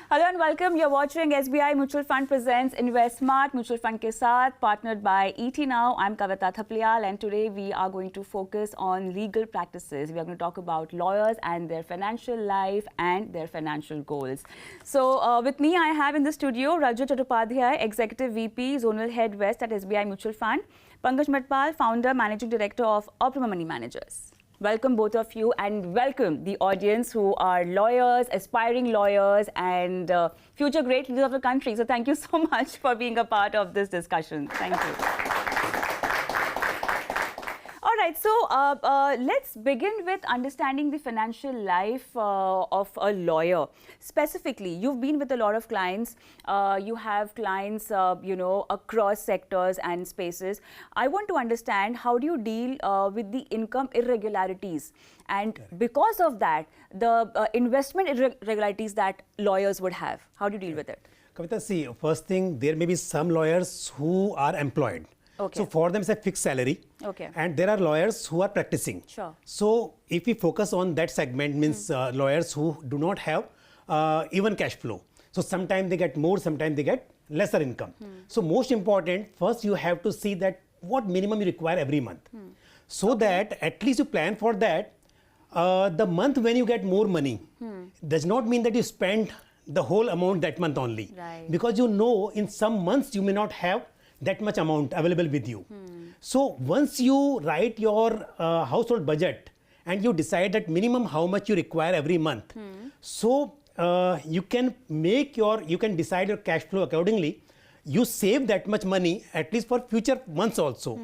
Hello and welcome. You're watching SBI Mutual Fund presents Invest Smart Mutual Fund ke Sath, partnered by ET Now. I'm Kavita Thapliyal, and today we are going to focus on legal practices. We are going to talk about lawyers and their financial life and their financial goals. So with me, I have in the studio Rajat Chattopadhyay, Executive VP, Zonal Head West at SBI Mutual Fund, Pankaj Matpal, Founder, Managing Director of Optimum Money Managers. Welcome both of you, and welcome the audience who are lawyers, aspiring lawyers, and future great leaders of the country. So thank you so much for being a part of this discussion. Thank you. All right, so let's begin with understanding the financial life of a lawyer. Specifically, you've been with a lot of clients. You have clients, across sectors and spaces. I want to understand, how do you deal with the income irregularities? And because of that, the investment irregularities that lawyers would have. How do you deal with it? Kavita, see, first thing, there may be some lawyers who are employed. Okay. So for them it's a fixed salary. Okay. And there are lawyers who are practicing. Sure. So if we focus on that segment, means lawyers who do not have even cash flow. So sometimes they get more, sometimes they get lesser income. So most important, first you have to see that what minimum you require every month. So that at least you plan for that. The month when you get more money does not mean that you spend the whole amount that month only. Right. Because you know in some months you may not have that much amount available with you. So once you write your household budget and you decide that minimum how much you require every month, so you can decide your cash flow accordingly. You save that much money at least for future months also.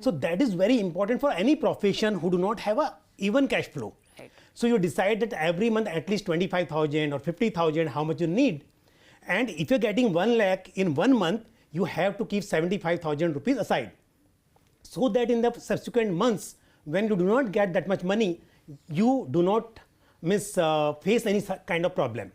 So that is very important for any profession who do not have a even cash flow. Right. So you decide that every month at least 25,000 or 50,000 how much you need. And if you're getting 1 lakh in 1 month, you have to keep 75,000 rupees aside, so that in the subsequent months, when you do not get that much money, you do not face any kind of problem.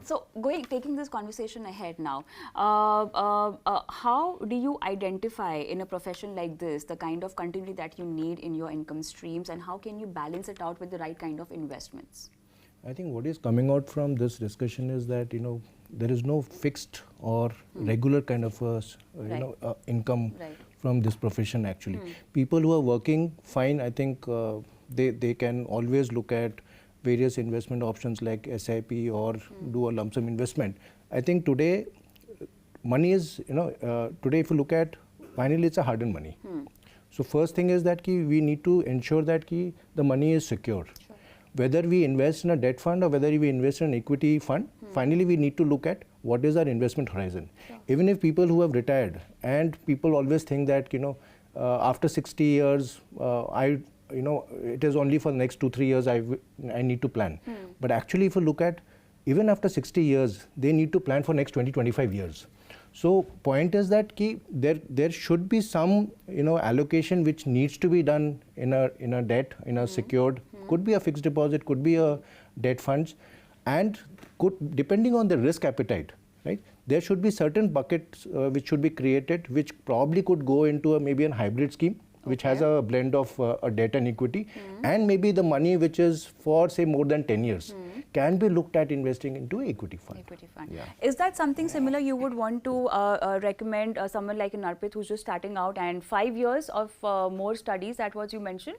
So taking this conversation ahead now, how do you identify in a profession like this the kind of continuity that you need in your income streams, and how can you balance it out with the right kind of investments? I think what is coming out from this discussion is that there is no fixed or regular kind of income from this profession actually. People who are working fine, I think they can always look at various investment options like SIP or do a lump sum investment. I think today money is, today if you look at, finally it's a hard-earned money. So first thing is that we need to ensure that the money is secure. Whether we invest in a debt fund or whether we invest in an equity fund, finally we need to look at what is our investment horizon. Sure. Even if people who have retired, and people always think that after 60 years, it is only for the next 2-3 years I need to plan. But actually, if you look at, even after 60 years, they need to plan for next 20-25 years. So point is that there should be some allocation which needs to be done in a debt, in a secured, could be a fixed deposit, could be a debt funds, and depending on the risk appetite, right? There should be certain buckets which should be created, which probably could go into maybe a hybrid scheme, which has a blend of a debt and equity, and maybe the money which is for say more than 10 years can be looked at investing into equity fund. Equity fund. Yeah. Is that something similar you would want to recommend someone like an Arpit who's just starting out, and 5 years of more studies, that was you mentioned?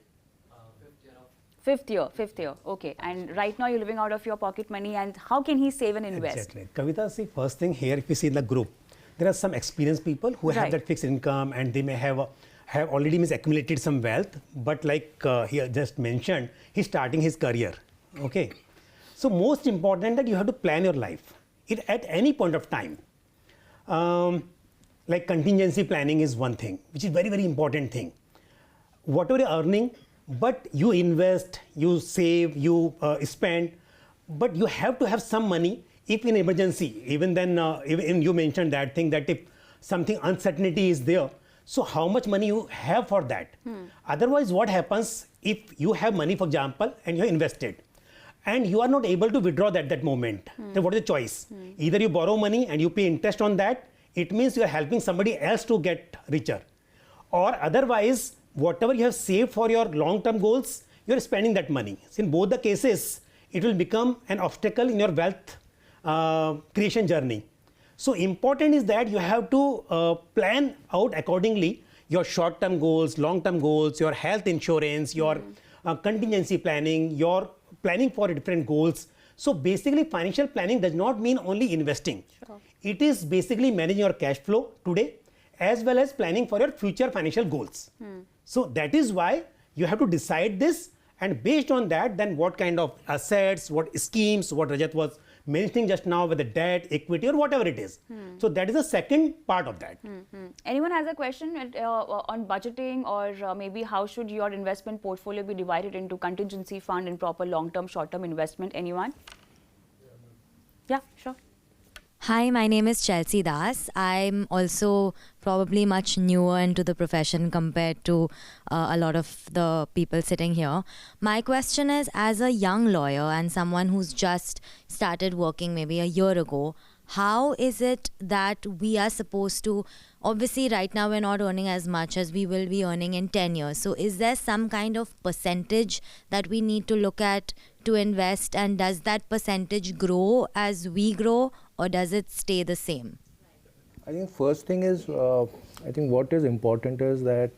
Fifth year, okay. And right now you're living out of your pocket money, and how can he save and invest? Exactly. Kavita, see, first thing here, if you see in the group, there are some experienced people who have that fixed income, and they may have already accumulated some wealth, but like he just mentioned, he's starting his career. Okay. So most important that you have to plan your life at any point of time. Like contingency planning is one thing, which is very, very important thing. Whatever you're earning, but you invest, you save, you spend, but you have to have some money if in emergency. Even then, even you mentioned that thing, that if something uncertainty is there, so how much money you have for that? Otherwise, what happens if you have money, for example, and you invested, and you are not able to withdraw that moment? Then what is the choice? Either you borrow money and you pay interest on that, it means you are helping somebody else to get richer, or otherwise, whatever you have saved for your long-term goals, you are spending that money. So in both the cases, it will become an obstacle in your wealth creation journey. So important is that you have to plan out accordingly your short-term goals, long-term goals, your health insurance, your contingency planning, your planning for different goals. So basically financial planning does not mean only investing. Sure. It is basically managing your cash flow today as well as planning for your future financial goals. So that is why you have to decide this, and based on that then what kind of assets, what schemes, what Rajat was mentioning just now, whether debt, equity or whatever it is. So that is the second part of that. Anyone has a question on budgeting, or maybe how should your investment portfolio be divided into contingency fund and proper long-term, short-term investment? Anyone? Yeah, sure. Hi, my name is Chelsea Das. I'm also probably much newer into the profession compared to a lot of the people sitting here. My question is, as a young lawyer and someone who's just started working maybe a year ago, how is it that we are supposed to, obviously right now we're not earning as much as we will be earning in 10 years. So is there some kind of percentage that we need to look at to invest, and does that percentage grow as we grow, or does it stay the same? I think first thing is, I think what is important is that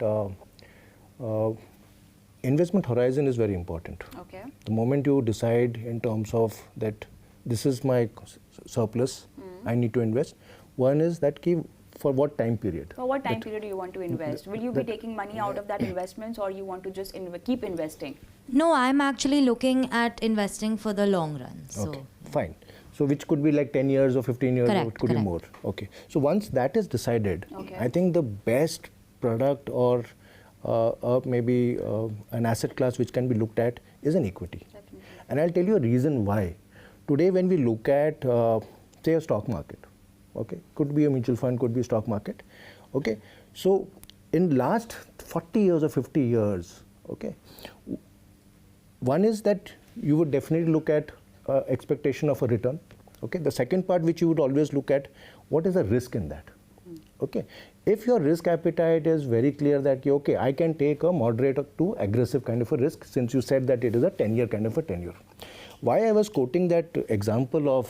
investment horizon is very important. Okay. The moment you decide in terms of that this is my surplus, I need to invest, one is that for what time period? For what time period do you want to invest? Will you be taking money out of that investments, or you want to just keep investing? No, I'm actually looking at investing for the long run. So. Okay, fine. So which could be like 10 years or 15 years, Correct, or it could be more. Okay. So once that is decided, Okay. I think the best product or maybe an asset class which can be looked at is an equity. Definitely. And I'll tell you a reason why. Today when we look at, say, a stock market, okay, could be a mutual fund, could be a stock market, okay. So in last 40 years or 50 years, okay, one is that you would definitely look at expectation of a return. Okay. The second part which you would always look at, what is the risk in that? Okay. If your risk appetite is very clear that okay, I can take a moderate to aggressive kind of a risk, since you said that it is a 10-year kind of a tenure. Why I was quoting that example of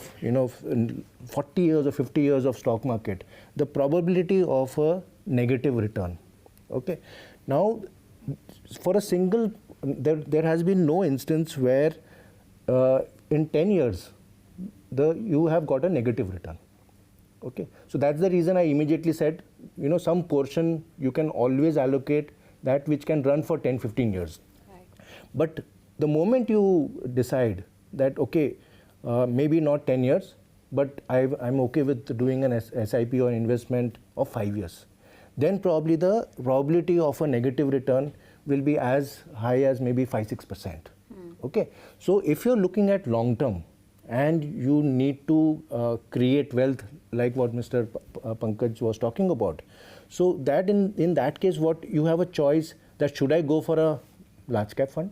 40 years or 50 years of stock market, the probability of a negative return. Okay. Now, for a single, there has been no instance where in 10 years you have got a negative return. Okay. So that's the reason I immediately said, some portion you can always allocate that which can run for 10-15 years. Right. But the moment you decide that okay, maybe not 10 years, but I'm okay with doing an SIP or investment of 5 years, then probably the probability of a negative return will be as high as maybe 5-6%. Okay. So if you're looking at long term and you need to create wealth, like what Mr. Pankaj was talking about, so that in that case, what you have a choice that should I go for a large cap fund,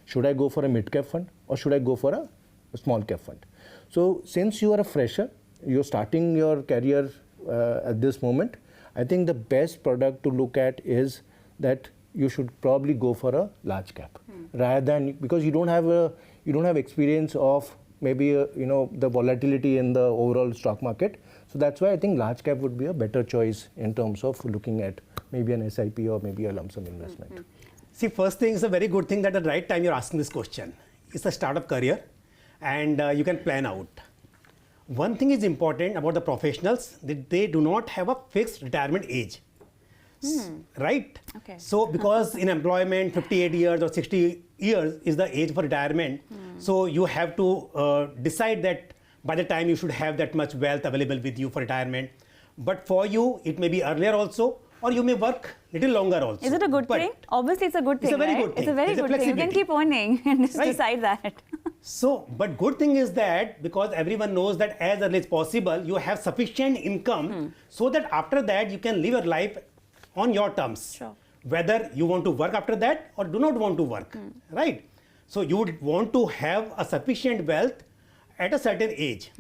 should I go for a mid cap fund, or should I go for a small cap fund? So since you are a fresher, you're starting your career at this moment, I think the best product to look at is that you should probably go for a large cap, rather than, because you don't have experience of maybe the volatility in the overall stock market. So that's why I think large cap would be a better choice in terms of looking at maybe an SIP or maybe a lump sum investment. See, first thing is a very good thing that at the right time you're asking this question. It's a startup career and you can plan out. One thing is important about the professionals, that they do not have a fixed retirement age. Right? Okay. So because in employment 58 years or 60 years is the age for retirement, so you have to decide that by the time you should have that much wealth available with you for retirement. But for you, it may be earlier also, or you may work little longer also. Is it a good thing? Obviously, it's a good thing. It's a very right? good thing. It's a very There's a good thing. You can keep earning and just Right. decide that. So, but good thing is that because everyone knows that as early as possible, you have sufficient income so that after that you can live your life on your terms. Sure. Whether you want to work after that or do not want to work, right? So you would want to have a sufficient wealth at a certain age.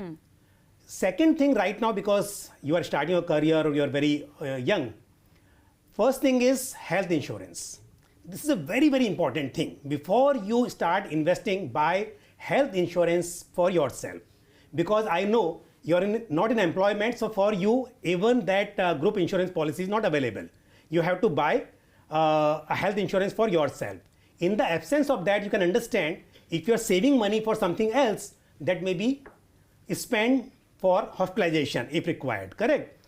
Second thing right now, because you are starting your career or you are very young, first thing is health insurance. This is a very, very important thing. Before you start investing, buy health insurance for yourself. because I know you're not in employment, so for you, even that group insurance policy is not available. You have to buy a health insurance for yourself. In the absence of that, you can understand if you're saving money for something else, that may be spent for hospitalization if required, correct?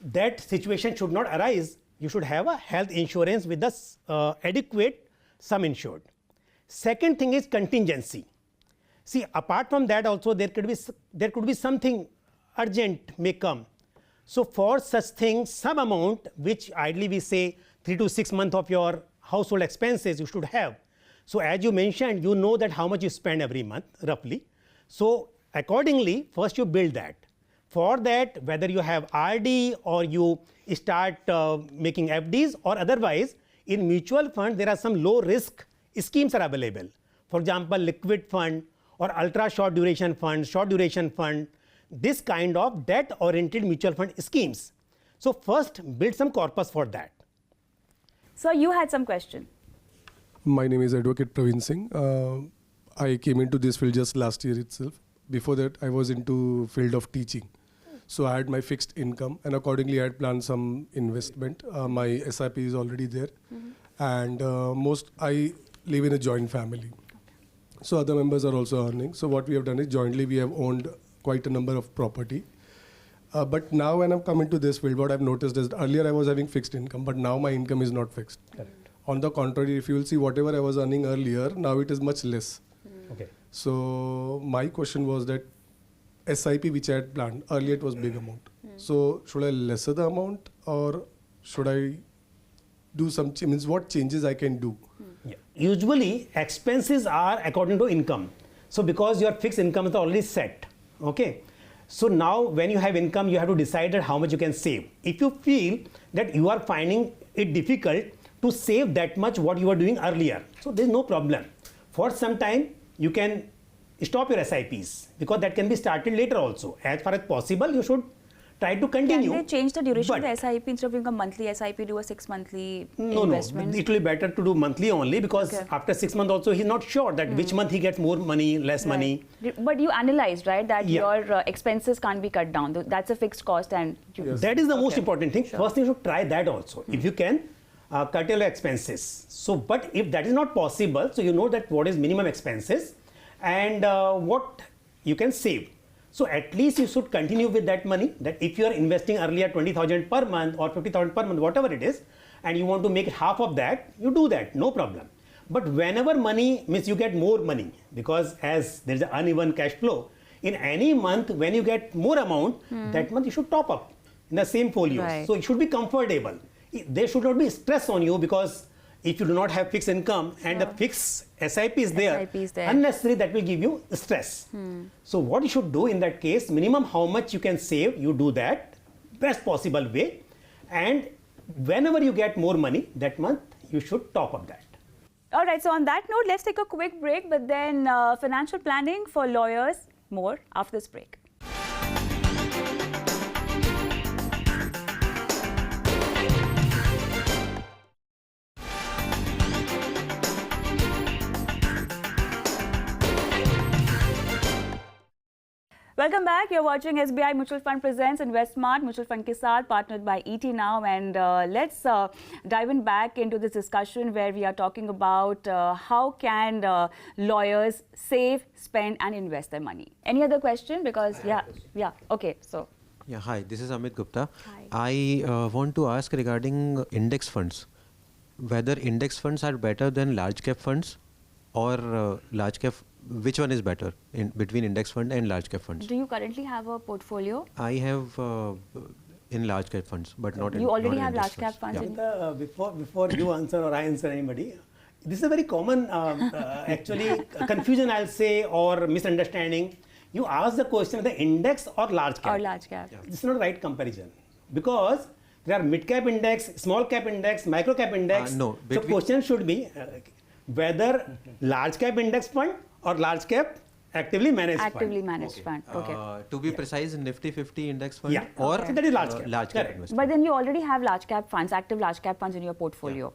That situation should not arise. You should have a health insurance with the adequate sum insured. Second thing is contingency. See, apart from that also there could be something urgent may come. So for such things, some amount, which ideally we say 3 to 6 months of your household expenses you should have. So as you mentioned, you know that how much you spend every month roughly. So accordingly, first you build that. For that, whether you have RD or you start making FDs or otherwise, in mutual fund there are some low risk schemes are available. For example, liquid fund or ultra short duration fund, short duration fund, this kind of debt oriented mutual fund schemes. So first build some corpus for that. So you had some question. My name is Advocate Praveen Singh. I came into this field just last year itself. Before that, I was into field of teaching. So I had my fixed income, and accordingly I had planned some investment. My SIP is already there, and I live in a joint family. So other members are also earning. So what we have done is jointly we have owned quite a number of property. But now when I'm coming to this field, what I've noticed is earlier I was having fixed income, but now my income is not fixed. Correct. On the contrary, if you will see whatever I was earning earlier, now it is much less. Okay. So my question was that SIP which I had planned, earlier it was big amount. So should I lesser the amount or should I do some, means what changes I can do? Yeah. Usually expenses are according to income. So because your fixed income is already set, okay. So now when you have income, you have to decide how much you can save. If you feel that you are finding it difficult to save that much what you were doing earlier, so there is no problem. For some time, you can stop your SIPs because that can be started later also. As far as possible, you should try to continue. Can they change the duration of the SIP instead of doing a monthly SIP, do a 6 monthly investment? No, it will be better to do monthly only because after 6 months also he's not sure that which month he gets more money, less money. But you analyzed, right, that your expenses can't be cut down. That's a fixed cost and that is the most important thing. Sure. First you should try that also. If you can cut your expenses. So, but if that is not possible, so you know that what is minimum expenses and what you can save. So at least you should continue with that money, that if you are investing earlier 20,000 per month or 50,000 per month, whatever it is, and you want to make half of that, you do that, no problem. But whenever money, means you get more money, because as there is an uneven cash flow, in any month when you get more amount, that month you should top up in the same folios. Right. So it should be comfortable. There should not be stress on you because if you do not have fixed income and the fixed SIP is there, unnecessary that will give you stress. So what you should do in that case, minimum how much you can save, you do that best possible way, and whenever you get more money that month, you should top up that. All right, so on that note, let's take a quick break, but then financial planning for lawyers, more after this break. Welcome back. You're watching SBI Mutual Fund presents Invest Smart Mutual Fund ke Sath, partnered by ET Now. And let's dive in back into this discussion where we are talking about how can lawyers save, spend and invest their money. Any other question? Because okay, so. Yeah, hi, this is Amit Gupta. Hi. I want to ask regarding index funds, whether index funds are better than large cap funds or large cap. Which one is better in between index fund and large cap funds? Do you currently have a portfolio? I have in large cap funds, but not in. You already not in have index large cap funds. Yeah. Before you answer or I answer anybody, this is a very common actually confusion I'll say or misunderstanding. You ask the question the index or large cap. Or large cap. Yeah. This is not the right comparison because there are mid cap index, small cap index, micro cap index. No. So question should be whether large cap index fund or large cap actively managed fund. Okay. To be precise, Nifty 50 index fund or so that is large cap. Large cap investment. But then you already have large cap funds, active large cap funds in your portfolio.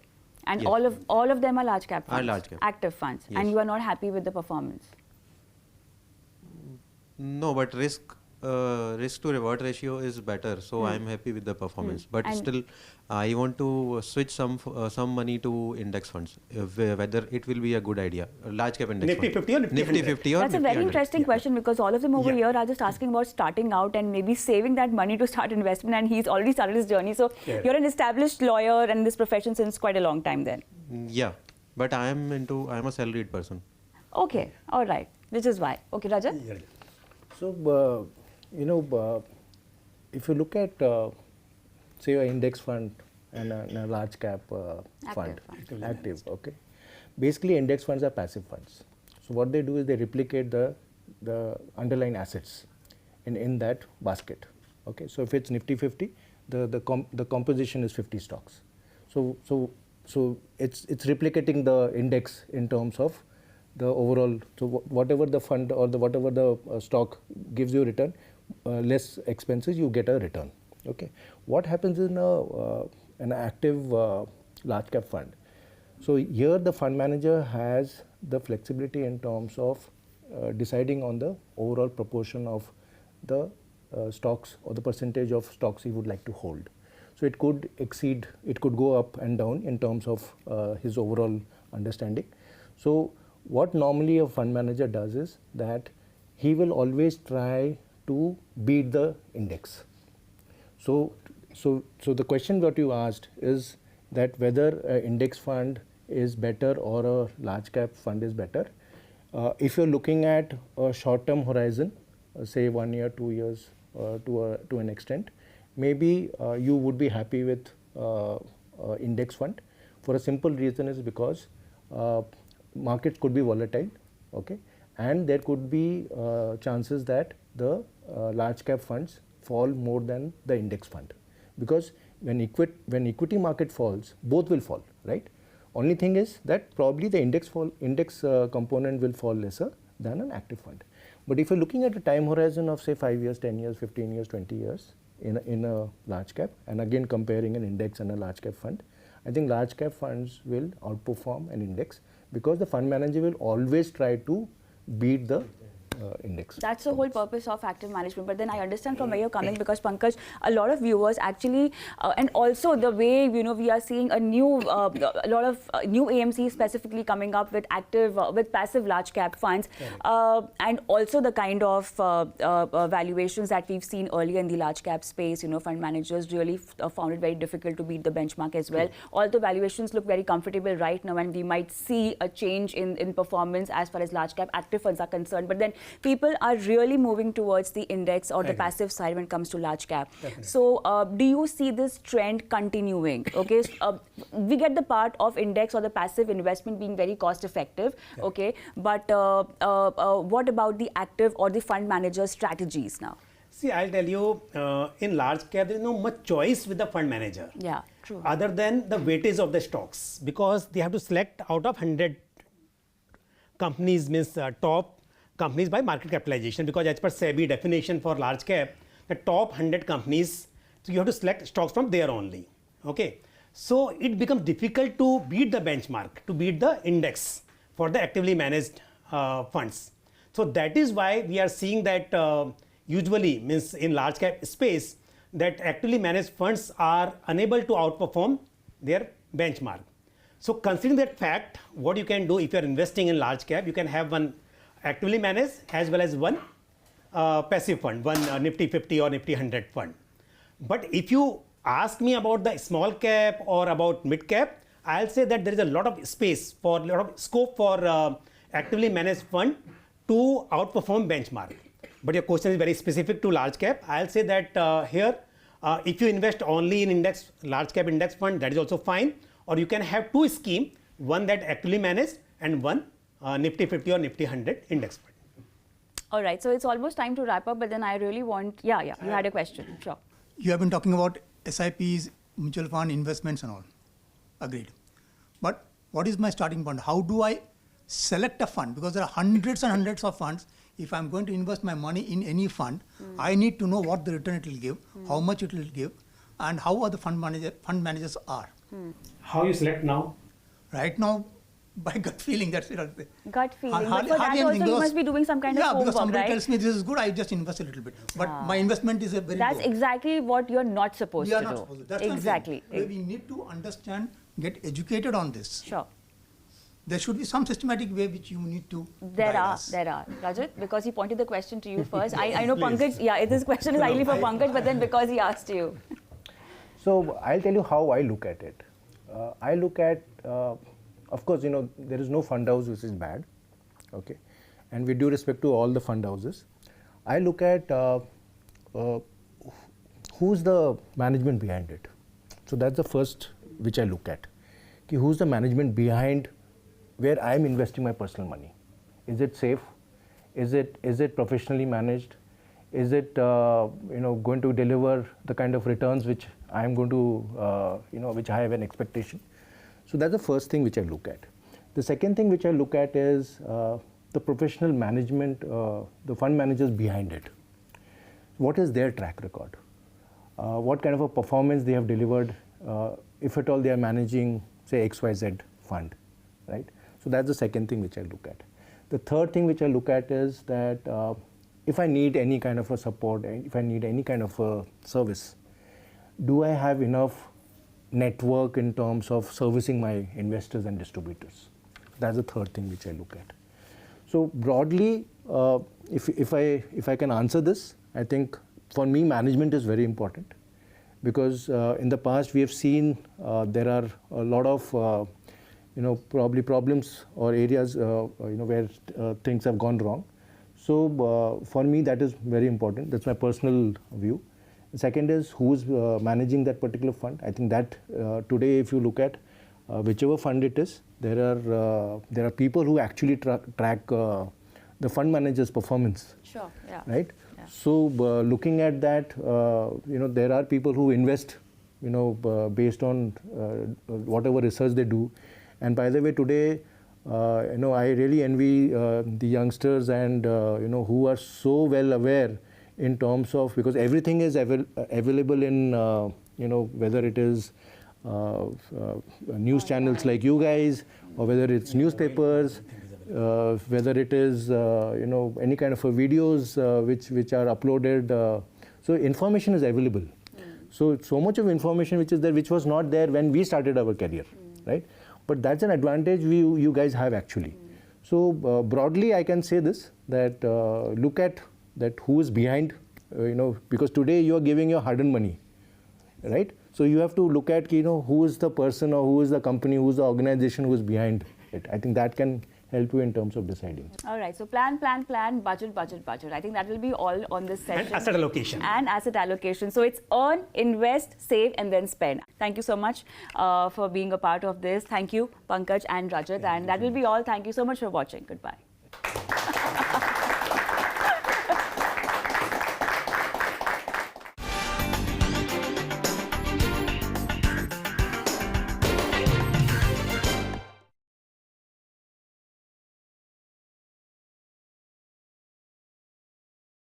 And all of them are large cap funds. Are large cap. Active funds. Yes. And you are not happy with the performance. No, but risk to reward ratio is better, so I'm happy with the performance. But And still, I want to switch some money to index funds, whether it will be a good idea. Large cap index Nifty fund. 50 or Nifty 100? 50 or that's a Nifty very 100. interesting question, because all of them over here are just asking about starting out and maybe saving that money to start investment, and he's already started his journey. So you're an established lawyer and in this profession since quite a long time then. Yeah, but I'm a salaried person. Okay, all right, which is why. Okay, Rajat? Yeah. So, if you look at, say, an index fund and a large cap fund, active, okay. Basically, index funds are passive funds. So, what they do is they replicate the underlying assets in that basket, okay. So, if it's Nifty 50, the composition is 50 stocks. So it's replicating the index in terms of the overall. So whatever the fund or whatever the stock gives you return, less expenses, you get a return. Okay. What happens in an active large cap fund? So here the fund manager has the flexibility in terms of deciding on the overall proportion of the stocks or the percentage of stocks he would like to hold. So it could exceed, it could go up and down in terms of his overall understanding. So what normally a fund manager does is that he will always try to beat the index. So the question that you asked is that whether an index fund is better or a large cap fund is better. If you're looking at a short-term horizon, say 1 year, 2 years, to an extent, maybe you would be happy with index fund. For a simple reason is because markets could be volatile, okay, and there could be chances that the large cap funds fall more than the index fund, because when equity market falls, both will fall, right? Only thing is that probably the index component will fall lesser than an active fund. But if you're looking at a time horizon of say 5 years, 10 years, 15 years, 20 years in a large cap, and again comparing an index and a large cap fund, I think large cap funds will outperform an index because the fund manager will always try to beat the index. That's the whole purpose of active management. But then I understand from where you're coming, because Pankaj, a lot of viewers actually, and also the way we are seeing a lot of new AMCs specifically coming up with with passive large cap funds, and also the kind of valuations that we've seen earlier in the large cap space. Fund managers really found it very difficult to beat the benchmark as well. Although valuations look very comfortable right now, and we might see a change in performance as far as large cap active funds are concerned. But then people are really moving towards the index or the passive side when it comes to large cap. Definitely. So do you see this trend continuing? Okay, we get the part of index or the passive investment being very cost effective, okay, but what about the active or the fund manager strategies now? See, I'll tell you, in large cap, there is no much choice with the fund manager. Yeah, true. Other than the weightage of the stocks, because they have to select out of 100 companies, means top companies by market capitalization, because as per SEBI definition for large cap, the top 100 companies, so you have to select stocks from there only. Okay, so it becomes difficult to beat the benchmark, to beat the index for the actively managed funds. So that is why we are seeing that usually, means in large cap space, that actively managed funds are unable to outperform their benchmark. So considering that fact, what you can do if you are investing in large cap, you can have one actively managed as well as one passive fund, one Nifty 50 or Nifty 100 fund. But if you ask me about the small cap or about mid cap, I'll say that there is a lot of space for, a lot of scope for actively managed fund to outperform benchmark. But your question is very specific to large cap. I'll say that here, if you invest only in index, large cap index fund, that is also fine. Or you can have two schemes, one that actively managed and one Nifty 50 or Nifty 100 index fund. All right, so it's almost time to wrap up, but then I really want, you had a question, sure. You have been talking about SIPs, mutual fund investments and all. Agreed. But what is my starting point? How do I select a fund? Because there are hundreds and hundreds of funds. If I'm going to invest my money in any fund, I need to know what the return it will give, how much it will give, and how are the fund managers are. How you select now? Right now, by gut feeling. That's it. Gut feeling. But Hardly for that also anything, you must be doing some kind of because homework, somebody right? tells me this is good, I just invest a little bit. But my investment is a very That's low. exactly what you're not supposed We are to not do. supposed to. That's what I'm saying. Exactly. We need to understand, get educated on this. Sure. There should be some systematic way which you need to There guide are. us. Rajat, because he pointed the question to you first. I know Pankaj, yeah, this question is ideally for Pankaj, but then because he asked you. So I'll tell you how I look at it. I look at, of course, there is no fund house which is bad, okay, and with due respect to all the fund houses, I look at who's the management behind it. So that's the first which I look at. Who's the management behind where I'm investing my personal money? Is it safe? Is it professionally managed? Is it going to deliver the kind of returns which I am going to which I have an expectation? So that's the first thing which I look at. The second thing which I look at is the professional management, the fund managers behind it. What is their track record? What kind of a performance they have delivered, if at all they are managing, say, XYZ fund, right? So that's the second thing which I look at. The third thing which I look at is that if I need any kind of a support, if I need any kind of a service, do I have enough network in terms of servicing my investors and distributors? That's the third thing which I look at. So broadly, if I can answer this, I think for me management is very important, because in the past we have seen there are a lot of probably problems or areas where things have gone wrong. So for me that is very important. That's my personal view. The second is who's managing that particular fund. I think that today, if you look at whichever fund it is, there are people who actually track the fund manager's performance. Sure. Yeah. Right. Yeah. So looking at that, there are people who invest, based on whatever research they do. And by the way, today, I really envy the youngsters and who are so well aware in terms of, because everything is available in whether it is news channels like you guys, or whether it's newspapers, whether it is any kind of videos which are uploaded. So information is available. So much of information which is there, which was not there when we started our career, right? But that's an advantage you guys have actually. So broadly, I can say this, that look at that who is behind, because today you are giving your hard-earned money, right? So you have to look at, who is the person or who is the company, who is the organization who is behind it. I think that can help you in terms of deciding. All right. So plan, budget. I think that will be all on this session. And asset allocation. And asset allocation. So it's earn, invest, save, and then spend. Thank you so much for being a part of this. Thank you, Pankaj and Rajat. And that will be all. Thank you so much for watching. Goodbye.